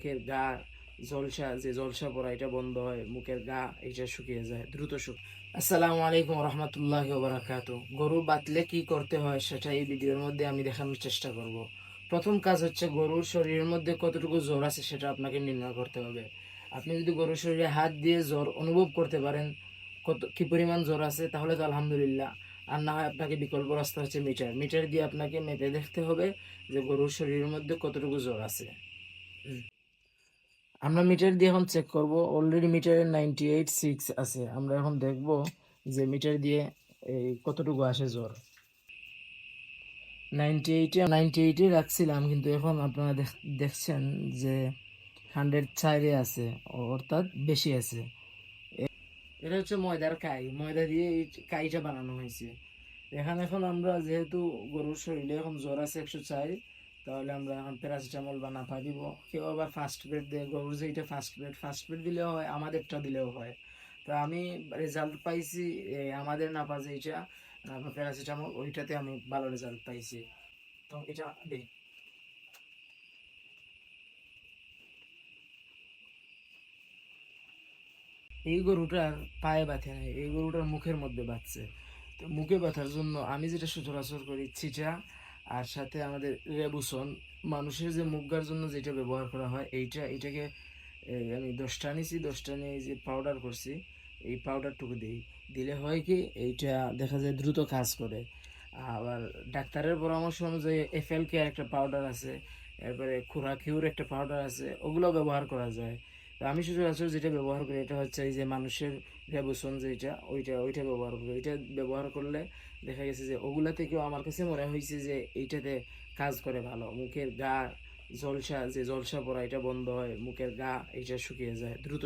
মুখের গা জলসা পড়া এটা বন্ধ হয়, মুখের গা এটা শুকিয়ে যায়, দ্রুত আসসালামু আলাইকুম রহমতুল্লাহি ওয়া বারাকাতুহু। গরু বাতলে কি করতে হয় সেটা এই ভিডিওর মধ্যে আমি দেখানোর চেষ্টা করব। প্রথম কাজ হচ্ছে গরুর শরীরের মধ্যে কতটুকু জ্বর আছে সেটা আপনাকে নির্ণয় করতে হবে। আপনি যদি গরুর শরীরে হাত দিয়ে জ্বর অনুভব করতে পারেন কত কি পরিমাণ জ্বর আছে, তাহলে তো আলহামদুলিল্লাহ। আর না হয় আপনাকে বিকল্প রাস্তা হচ্ছে মিটার দিয়ে আপনাকে মেপে দেখতে হবে যে গরুর শরীরের মধ্যে কতটুকু জ্বর আছে। আমরা মিটার দিয়ে এখন চেক করব। অলরেডি মিটারে 98.6 আছে। আমরা এখন দেখব যে মিটার দিয়ে এই কতটুকু আসে জ্বর। 98-এ রাখছিলাম, কিন্তু এখন আপনারা দেখছেন যে 104-এ আছে, অর্থাৎ বেশি আছে। এটা হচ্ছে ময়দার কাই, ময়দা দিয়ে এই কাইটা বানানো হয়েছে। এখন আমরা যেহেতু গরুর শরীরে এখন জ্বর আছে 104, তাহলে আমরা এখন প্যারাসিটামল বা নাপা দিব। কেউ আবার ফার্স্ট বেড দেয়, গরুর যেটা ফার্স্ট বেড দিলেও হয়, আমাদেরটা দিলেও হয়। তো আমি রেজাল্ট পাইছি আমাদের নাপা যেটা নাপা প্যারাসিটামল, ওইটাতে আমি ভালো রেজাল্ট পাইছি। তো এটা দিই। এই গরুটার পায়ে ব্যথা নেই, এই গরুটার মুখের মধ্যে বাঁচছে। তো মুখে ব্যথার জন্য আমি যেটা সচরাচর করি চিটা, আর সাথে আমাদের রেবুসন, মানুষের যে মুগার জন্য যেটা ব্যবহার করা হয় এটাকে আমি 10টা নিয়েছি, 10টা নিয়ে যে পাউডার করছি, এই পাউডারটুকু দিই। দিলে হয় কি এইটা দেখা যায় দ্রুত কাজ করে। আবার ডাক্তারের পরামর্শ অনুযায়ী FLK একটা পাউডার আছে, এরপরে খুরাকিউর একটা পাউডার আছে, ওগুলো ব্যবহার করা যায়। তো আমি সচরাচর যেটা ব্যবহার করি এটা হচ্ছে এই যে মানুষের রেবুসন যেটা, ওইটা ব্যবহার করি। ওইটা ব্যবহার করলে দেখা গেছে যে ওগুলা থেকেও আমার কাছে মনে হয়েছে যে এইটাতে কাজ করে ভালো। মুখের গা জলসা পড়া এটা বন্ধ হয়, মুখের গা এটা শুকিয়ে যায়, দ্রুত